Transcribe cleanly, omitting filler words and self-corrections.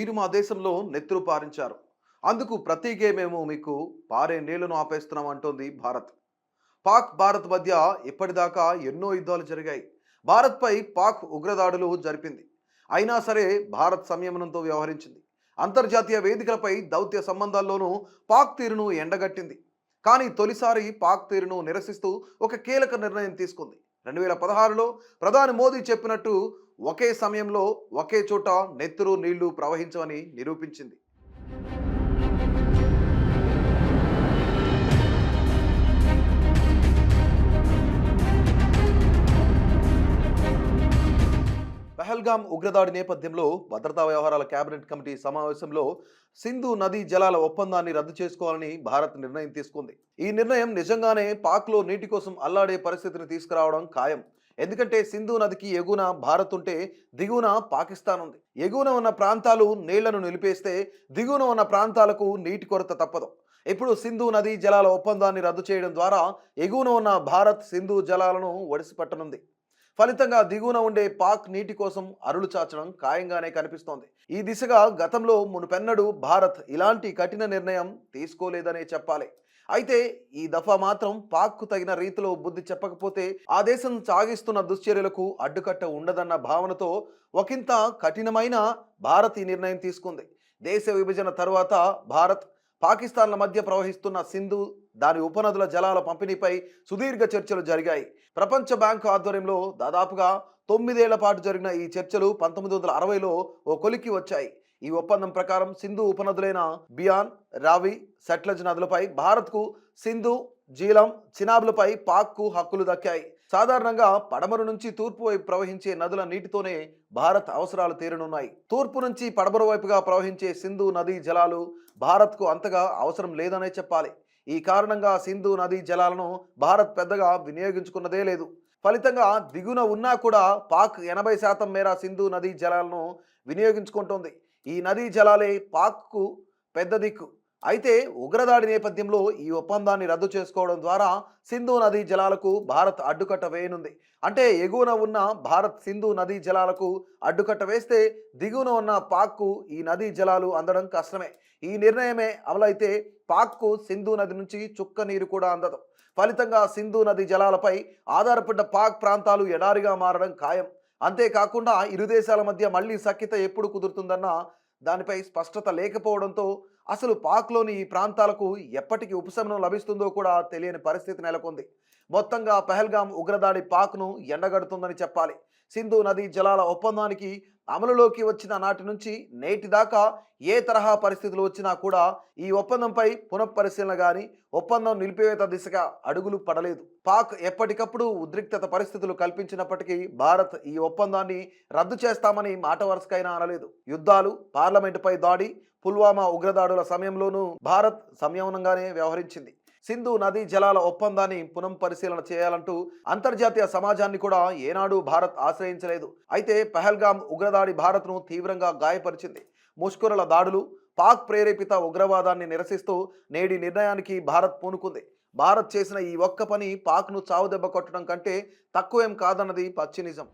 మీరు మా దేశంలో నెత్తురు పారించారు. అందుకు ప్రతీగే మేము మీకు పారే నీళ్లను ఆపేస్తున్నాం అంటోంది భారత్. పాక్ భారత్ మధ్య ఇప్పటిదాకా ఎన్నో యుద్ధాలు జరిగాయి. భారత్పై పాక్ ఉగ్రదాడులు జరిపింది. అయినా సరే భారత్ సంయమనంతో వ్యవహరించింది. అంతర్జాతీయ వేదికలపై దౌత్య సంబంధాల్లోనూ పాక్ తీరును ఎండగట్టింది. కానీ తొలిసారి పాక్ తీరును నిరసిస్తూ ఒక కీలక నిర్ణయం తీసుకుంది. 2016లో ప్రధాని మోదీ చెప్పినట్టు ఒకే సమయంలో ఒకే చోట నెత్తురు నీళ్లు ప్రవహించవని నిరూపించింది. పహల్గామ్ ఉగ్రదాడి నేపథ్యంలో భద్రతా వ్యవహారాల కేబినెట్ కమిటీ సమావేశంలో సింధు నదీ జలాల ఒప్పందాన్ని రద్దు చేసుకోవాలని భారత్ నిర్ణయం తీసుకుంది. ఈ నిర్ణయం నిజంగానే పాక్లో నీటి కోసం అల్లాడే పరిస్థితిని తీసుకురావడం ఖాయం. ఎందుకంటే సింధు నదికి ఎగువన భారత్ ఉంటే దిగువన పాకిస్తాన్ ఉంది. ఎగువన ఉన్న ప్రాంతాలు నీళ్లను నిలిపేస్తే దిగువన ఉన్న ప్రాంతాలకు నీటి కొరత తప్పదు. ఇప్పుడు సింధు నదీ జలాల ఒప్పందాన్ని రద్దు చేయడం ద్వారా ఎగువన ఉన్న భారత్ సింధు జలాలను ఒడిసిపట్టనుంది. ఫలితంగా దిగువన ఉండే పాక్ నీటి కోసం అరులు చాచడం ఖాయంగానే కనిపిస్తోంది. ఈ దిశగా గతంలో మునుపెన్నడూ భారత్ ఇలాంటి కఠిన నిర్ణయం తీసుకోలేదనే చెప్పాలి. అయితే ఈ దఫా మాత్రం పాక్కు తగిన రీతిలో బుద్ధి చెప్పకపోతే ఆ దేశం సాగిస్తున్న దుశ్చర్యలకు అడ్డుకట్ట ఉండదన్న భావనతో ఒకంత కఠినమైన భారత్ ఈ నిర్ణయం తీసుకుంది. దేశ విభజన తరువాత భారత్ పాకిస్తాన్ల మధ్య ప్రవహిస్తున్న సింధు దాని ఉపనదుల జలాల పంపిణీపై సుదీర్ఘ చర్చలు జరిగాయి. ప్రపంచ బ్యాంకు ఆధ్వర్యంలో దాదాపుగా 9 ఏళ్ల పాటు జరిగిన ఈ చర్చలు 1960లో ఓ కొలిక్కి వచ్చాయి. ఈ ఒప్పందం ప్రకారం సింధు ఉపనదులైన బియాన్, రావి, సట్లెజ్ నదులపై భారత్కు, సింధు, జీలం, చినాబ్లపై పాక్కు హక్కులు దక్కాయి. సాధారణంగా పడమర నుంచి తూర్పు వైపు ప్రవహించే నదుల నీటితోనే భారత్ అవసరాలు తీరనున్నాయి. తూర్పు నుంచి పడమర వైపుగా ప్రవహించే సింధు నదీ జలాలు భారత్కు అంతగా అవసరం లేదనే చెప్పాలి. ఈ కారణంగా సింధు నదీ జలాలను భారత్ పెద్దగా వినియోగించుకున్నదే లేదు. ఫలితంగా దిగున ఉన్నా కూడా పాక్ 80% మేర సింధు నదీ జలాలను వినియోగించుకుంటోంది. ఈ నదీ జలాలే పాక్కు పెద్ద దిక్కు. అయితే ఉగ్రదాడి నేపథ్యంలో ఈ ఒప్పందాన్ని రద్దు చేసుకోవడం ద్వారా సింధు నదీ జలాలకు భారత్ అడ్డుకట్ట వేయనుంది. అంటే ఎగువన ఉన్న భారత్ సింధు నదీ జలాలకు అడ్డుకట్ట వేస్తే దిగువన ఉన్న పాక్కు ఈ నదీ జలాలు అందడం కష్టమే. ఈ నిర్ణయమే అమలైతే పాక్కు సింధు నది నుంచి చుక్క నీరు కూడా అందదు. ఫలితంగా సింధు నది జలాలపై ఆధారపడ్డ పాక్ ప్రాంతాలు ఎడారిగా మారడం ఖాయం. అంతేకాకుండా ఇరు దేశాల మధ్య మళ్లీ సఖ్యత ఎప్పుడు కుదురుతుందన్న దానిపై స్పష్టత లేకపోవడంతో అసలు పాక్లోని ఈ ప్రాంతాలకు ఎప్పటికి ఉపశమనం లభిస్తుందో కూడా తెలియని పరిస్థితి నెలకొంది. మొత్తంగా పహల్గామ్ ఉగ్రదాడి పాక్ను ఎండగడుతుందని చెప్పాలి. సింధు నదీ జలాల ఒప్పందానికి అమలులోకి వచ్చిన నాటి నుంచి నేటి దాకా ఏ తరహా పరిస్థితులు వచ్చినా కూడా ఈ ఒప్పందంపై పునఃపరిశీలన కానీ ఒప్పందం నిలిపివేత దిశగా అడుగులు పడలేదు. పాక్ ఎప్పటికప్పుడు ఉద్రిక్తత పరిస్థితులు కల్పించినప్పటికీ భారత్ ఈ ఒప్పందాన్ని రద్దు చేస్తామని మాట వరుసకైనా అనలేదు. యుద్ధాలు, పార్లమెంటుపై దాడి, పుల్వామా ఉగ్రదాడుల సమయంలోనూ భారత్ సంయమనంగానే వ్యవహరించింది. సింధు నదీ జలాల ఒప్పందాన్ని పునఃపరిశీలన చేయాలంటూ అంతర్జాతీయ సమాజాన్ని కూడా ఏనాడు భారత్ ఆశ్రయించలేదు. అయితే పహల్గామ్ ఉగ్రదాడి భారత్ను తీవ్రంగా గాయపరిచింది. ముష్కరుల దాడులు, పాక్ ప్రేరేపిత ఉగ్రవాదాన్ని నిరసిస్తూ నేడి నిర్ణయానికి భారత్ పూనుకుంది. భారత్ చేసిన ఈ ఒక్క పని పాక్ను చావుదెబ్బ కొట్టడం కంటే తక్కువేం కాదన్నది పచ్చి నిజం.